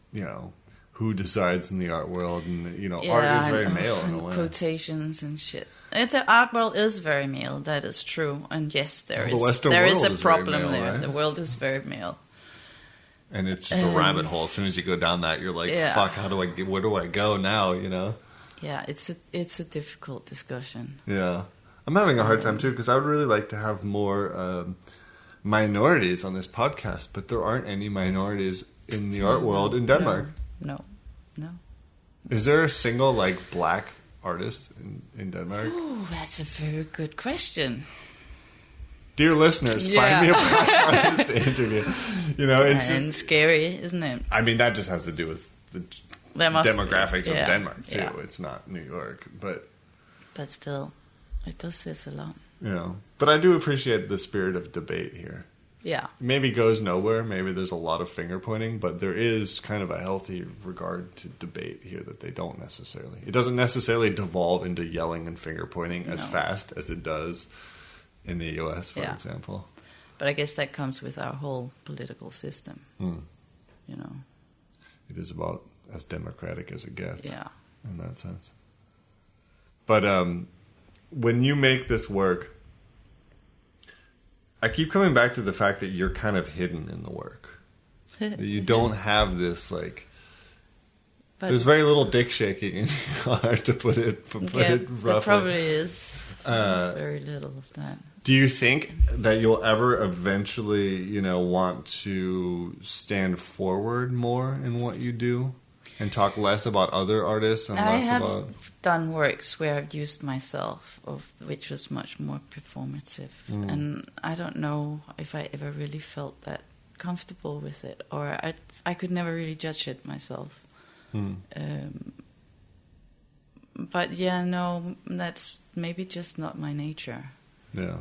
S7: who decides in the art world, and art is very male in a way.
S3: Quotations and shit. The art world is very male. That is true. And yes, there
S7: The Western
S3: is
S7: world
S3: a
S7: is very
S3: problem
S7: male,
S3: there.
S7: right?
S3: The world is very male.
S7: And it's just a rabbit hole. As soon as you go down that, you're like,
S3: Yeah.
S7: fuck, where do I go now,
S3: Yeah, it's a difficult discussion.
S7: Yeah. I'm having a hard time, too, because I would really like to have more minorities on this podcast, but there aren't any minorities in the art world in Denmark.
S3: No.
S7: Is there a single, like, black artist in Denmark?
S3: Ooh, that's a very good question.
S7: Dear listeners,
S3: Yeah.
S7: find me a black artist to interview. It's
S3: And
S7: just...
S3: scary, isn't it?
S7: I mean, that just has to do with the
S3: There must be,
S7: demographics of
S3: yeah,
S7: Denmark, too.
S3: yeah.
S7: It's not New York, but...
S3: But still, it does this a lot.
S7: But I do appreciate the spirit of debate here.
S3: Yeah.
S7: Maybe goes nowhere. Maybe there's a lot of finger pointing, but there is kind of a healthy regard to debate here that they don't necessarily. It doesn't necessarily devolve into yelling and finger pointing as fast as it does in the U.S., for example.
S3: But I guess that comes with our whole political system.
S7: It is about as democratic as it gets.
S3: Yeah.
S7: In that sense. But when you make this work, I keep coming back to the fact that you're kind of hidden in the work. That you don't have this, like...
S3: But
S7: there's very little dick shaking in your art, to put it roughly.
S3: there probably is very little of that.
S7: Do you think that you'll ever eventually, want to stand forward more in what you do? And talk less about other artists and
S3: I
S7: less
S3: have
S7: about...
S3: done works where I've used myself, which was much more performative. And I don't know if I ever really felt that comfortable with it. Or I could never really judge it myself. But yeah, no, that's maybe just not my nature.
S7: Yeah.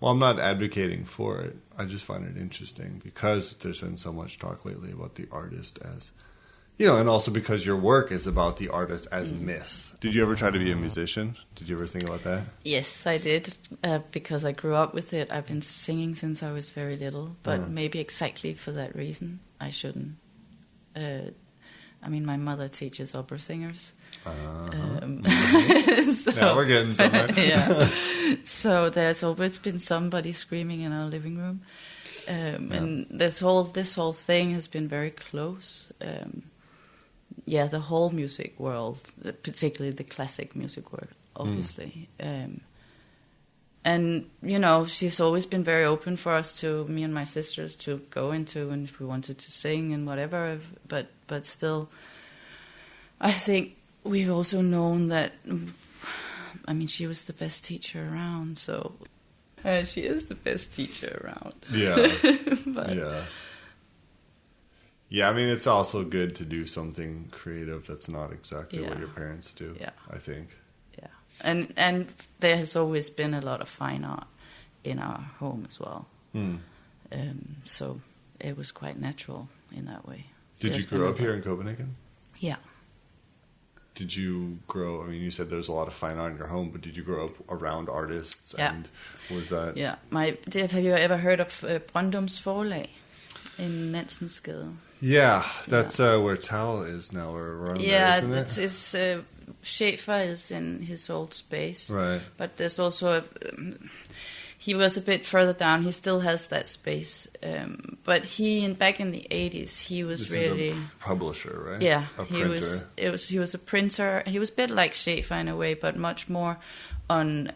S7: Well, I'm not advocating for it. I just find it interesting because there's been so much talk lately about the artist as, and also because your work is about the artist as myth. Did you ever try to be a musician? Did you ever think about that?
S3: Yes, I did, because I grew up with it. I've been singing since I was very little, but maybe exactly for that reason, I shouldn't. My mother teaches opera singers.
S7: Yeah, we're getting somewhere.
S3: Yeah. So there's always been somebody screaming in our living room, and this whole thing has been very close. The whole music world, particularly the classic music world, obviously. And she's always been very open for us me and my sisters, to go into, and if we wanted to sing and whatever. But still, I think we've also known that. She was the best teacher around, so she is the best teacher around.
S7: Yeah.
S3: But,
S7: Yeah, it's also good to do something creative that's not exactly what
S3: Yeah.
S7: your parents do,
S3: Yeah.
S7: I think.
S3: Yeah. And there has always been a lot of fine art in our home as well. So it was quite natural in that way.
S7: Did you grow up here in Copenhagen?
S3: Yeah.
S7: Did you grow, you said there's a lot of fine art in your home, but did you grow up around artists?
S3: Yeah.
S7: And was that...
S3: Yeah. Have you ever heard of Brøndums Forlag in Nansensgade?
S7: Yeah, that's where Tal is now, or around there, isn't it?
S3: It's Schaefer is in his old space,
S7: Right.
S3: but there's also he was a bit further down. He still has that space, but back in the 80s, he was
S7: This
S3: really
S7: is a publisher, right?
S3: yeah.
S7: A
S3: He
S7: printer.
S3: was a printer. He was a bit like Schaefer in a way, but much more on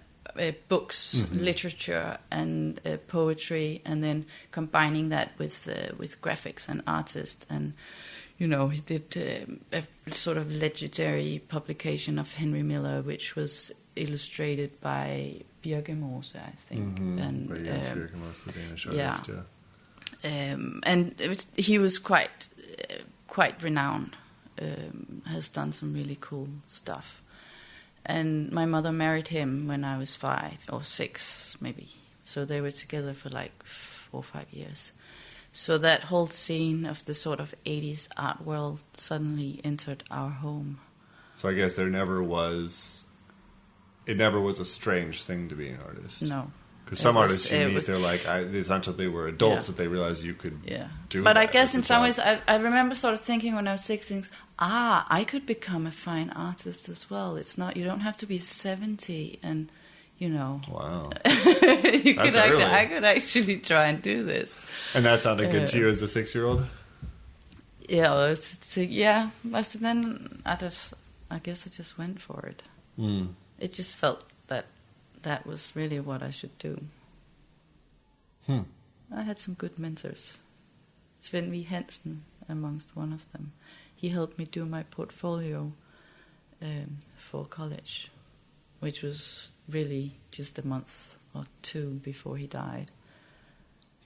S3: books, literature, and poetry, and then combining that with graphics and artists. And he did a sort of legendary publication of Henry Miller, which was illustrated by Birgemose, I think. And
S7: But yes, Birgemose, the Danish
S3: yeah.
S7: artist, yeah.
S3: And he was quite renowned. Has done some really cool stuff. And my mother married him when I was 5 or 6, maybe. So they were together for like 4 or 5 years. So that whole scene of the sort of 80s art world suddenly entered our home.
S7: So I guess it never was a strange thing to be an artist.
S3: No.
S7: Because some artists you meet, they're like, it's not until they were adults that they realized you could do
S3: But
S7: that
S3: I guess
S7: as
S3: in
S7: a
S3: some
S7: child.
S3: ways, I remember sort of thinking when I was 16, I could become a fine artist as well. It's not, you don't have to be 70 and,
S7: Wow.
S3: I could actually try and do this.
S7: And that sounded good to you as a 6-year-old?
S3: Yeah, but then I guess I just went for it. It just felt that was really what I should do. I had some good mentors. Sven V. Hansen amongst one of them. He helped me do my portfolio for college, which was really just a month or 2 before he died.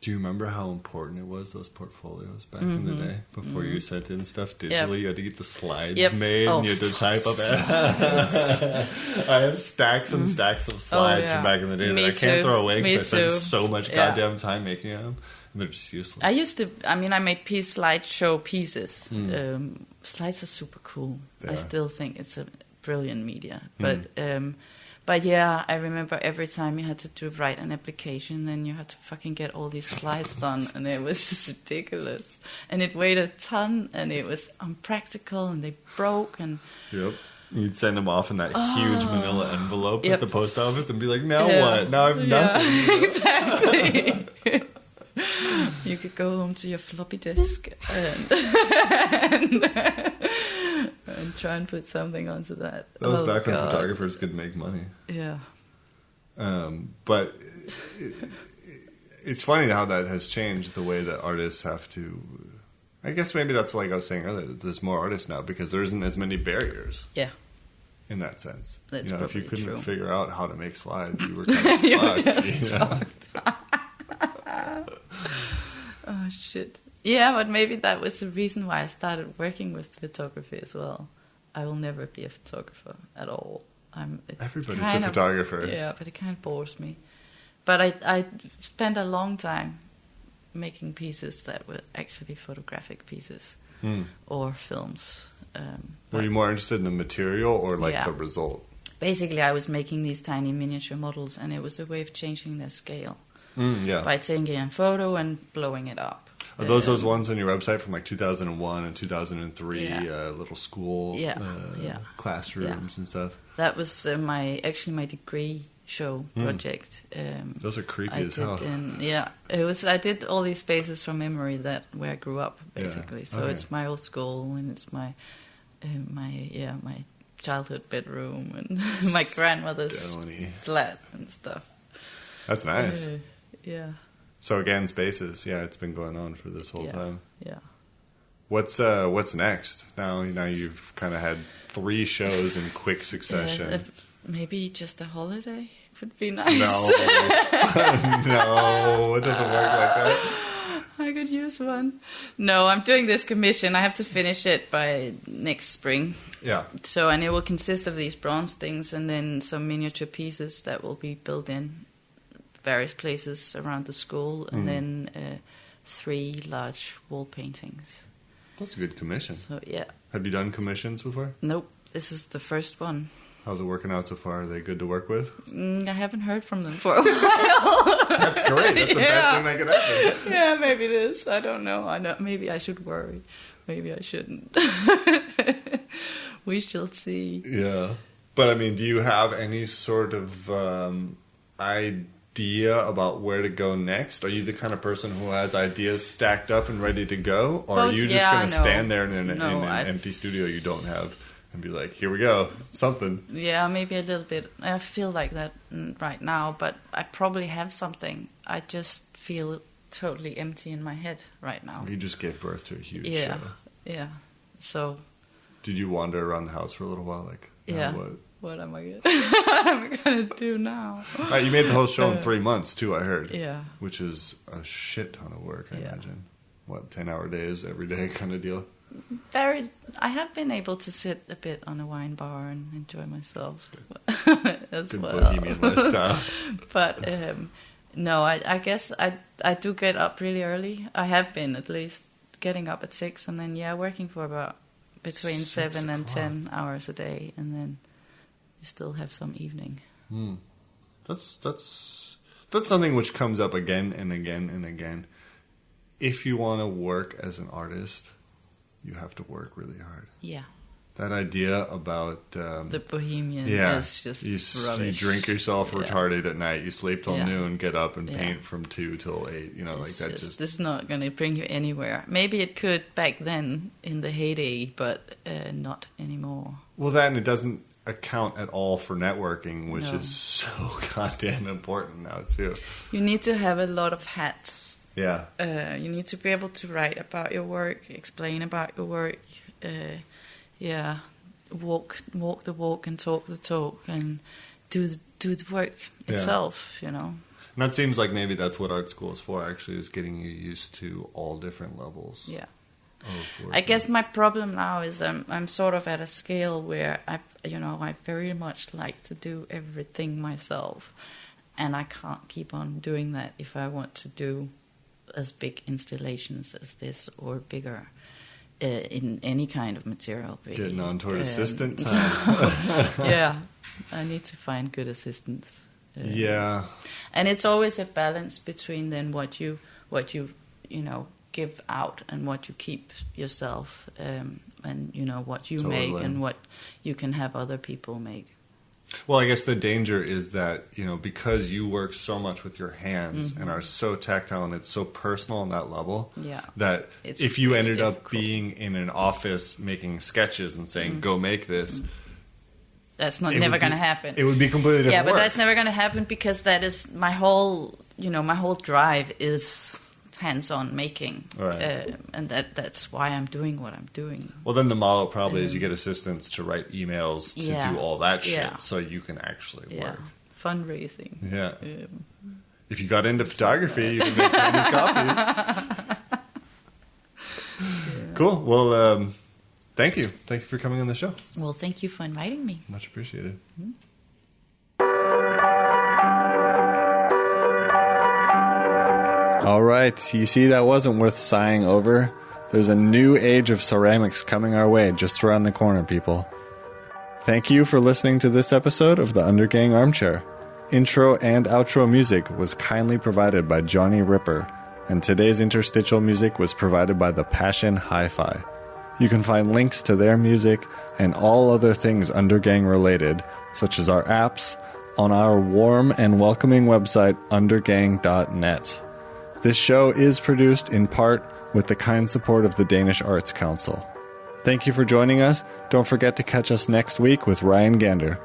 S7: Do you remember how important it was, those portfolios back in the day? Before you sent in stuff digitally, you had to get the slides made and you had to type up it. I have stacks and stacks of slides from back in the day that I can't throw away because I spent so much goddamn time making them. And they're just useless.
S3: I made slideshow pieces. Slides are super cool.
S7: Yeah.
S3: I still think it's a brilliant media. But yeah, I remember every time you had to write an application, then you had to fucking get all these slides done, and it was just ridiculous. And it weighed a ton, and it was unpractical, and they broke, and...
S7: Yep. You'd send them off in that huge manila envelope at the post office and be like, now what? Now I have nothing.
S3: Exactly. You could go home to your floppy disk and try and put something onto that.
S7: That was back when photographers could make money.
S3: Yeah.
S7: But it's funny how that has changed the way that artists have to... I guess maybe that's like I was saying earlier, that there's more artists now because there isn't as many barriers.
S3: Yeah.
S7: In that sense.
S3: That's
S7: if you couldn't
S3: true.
S7: figure out how to make slides, you were kind of fucked.
S3: Oh, shit. Yeah, but maybe that was the reason why I started working with photography as well. I will never be a photographer at all.
S7: Everybody's a photographer.
S3: Yeah, but it kind of bores me. But I spent a long time making pieces that were actually photographic pieces or films.
S7: Were you more interested in the material or the result?
S3: Basically, I was making these tiny miniature models, and it was a way of changing their scale.
S7: Yeah.
S3: By taking a photo and blowing it up.
S7: Are those ones on your website from 2001 and 2003,
S3: Yeah.
S7: little school classrooms and stuff?
S3: That was my degree show project.
S7: Those are creepy as hell.
S3: It was. I did all these spaces from memory where I grew up, basically. So it's my old school, and it's my childhood bedroom, and my grandmother's flat and stuff.
S7: That's nice.
S3: Yeah.
S7: So again, spaces. Yeah, it's been going on for this whole time.
S3: Yeah.
S7: What's next? Now you've kind of had 3 shows in quick succession.
S3: Maybe just a holiday would be nice.
S7: No, no, it doesn't work like that.
S3: I could use one. No, I'm doing this commission. I have to finish it by next spring.
S7: Yeah.
S3: So, and it will consist of these bronze things and then some miniature pieces that will be built in various places around the school, and then 3 large wall paintings.
S7: That's a good commission.
S3: So, yeah.
S7: Have you done commissions before?
S3: Nope. This is the first one.
S7: How's it working out so far? Are they good to work with?
S3: I haven't heard from them for a while.
S7: That's great. That's the best thing that could happen.
S3: Yeah, maybe it is. I don't know. Maybe I should worry. Maybe I shouldn't. We shall see.
S7: Yeah. But I mean, do you have any sort of idea about where to go next? Are you the kind of person who has ideas stacked up and ready to go? Or are you just going to stand there in an empty studio you don't have and be like, here we go, something?
S3: Yeah, maybe a little bit. I feel like that right now, but I probably have something. I just feel totally empty in my head right now.
S7: You just gave birth to a huge
S3: show.
S7: show.
S3: Yeah. So...
S7: Did you wander around the house for a little while? Like,
S3: yeah.
S7: What?
S3: What am I gonna do now?
S7: Right, you made the whole show in 3 months too, I heard.
S3: Yeah.
S7: Which is a shit ton of work, I imagine. What, 10-hour days every day kind of deal?
S3: I have been able to sit a bit on a wine bar and enjoy myself as
S7: Good
S3: well.
S7: bohemian lifestyle.
S3: But no, I guess I do get up really early. I have been at least getting up at 6 and then working for about between 7 and 10 hours a day, and then you still have some evening.
S7: That's something which comes up again and again and again. If you want to work as an artist, you have to work really hard.
S3: Yeah.
S7: That idea about...
S3: the bohemian is just rubbish.
S7: You drink yourself retarded at night, you sleep till noon, get up and paint from 2 till 8. You know,
S3: it's
S7: like that just...
S3: It's not going to bring you anywhere. Maybe it could back then in the heyday, but not anymore.
S7: Well, that and it doesn't account at all for networking, which is so goddamn important now, too.
S3: You need to have a lot of hats.
S7: Yeah.
S3: You need to be able to write about your work, explain about your work, walk the walk and talk the talk and do the work itself, you know.
S7: And that seems like maybe that's what art school is for, actually, is getting you used to all different levels.
S3: Yeah. I guess my problem now is I'm sort of at a scale where I very much like to do everything myself, and I can't keep on doing that if I want to do as big installations as this or bigger. In any kind of material, really.
S7: Getting on toward assistant time.
S3: Yeah, I need to find good assistants.
S7: Yeah,
S3: and it's always a balance between then what you give out and what you keep yourself, and what you make and what you can have other people make.
S7: Well, I guess the danger is that, because you work so much with your hands and are so tactile and it's so personal on that level, that it's if you ended up being in an office making sketches and saying, go make this,
S3: that's never going to happen.
S7: It would be completely different
S3: but
S7: work.
S3: that's never going to happen because that is my whole drive is hands-on making,
S7: right.
S3: And that's why I'm doing what I'm doing.
S7: Well, then the model probably is you get assistants to write emails to do all that shit, so you can actually work.
S3: Fundraising.
S7: Yeah. If you got into photography, you can make many copies. Cool. Well, thank you. Thank you for coming on the show.
S3: Well, thank you for inviting me.
S7: Much appreciated. Mm-hmm. All right, you see that wasn't worth sighing over. There's a new age of ceramics coming our way just around the corner, people. Thank you for listening to this episode of the Undergang Armchair. Intro and outro music was kindly provided by Johnny Ripper, and today's interstitial music was provided by The Passion Hi-Fi. You can find links to their music and all other things Undergang related, such as our apps, on our warm and welcoming website, undergang.net. This show is produced in part with the kind support of the Danish Arts Council. Thank you for joining us. Don't forget to catch us next week with Ryan Gander.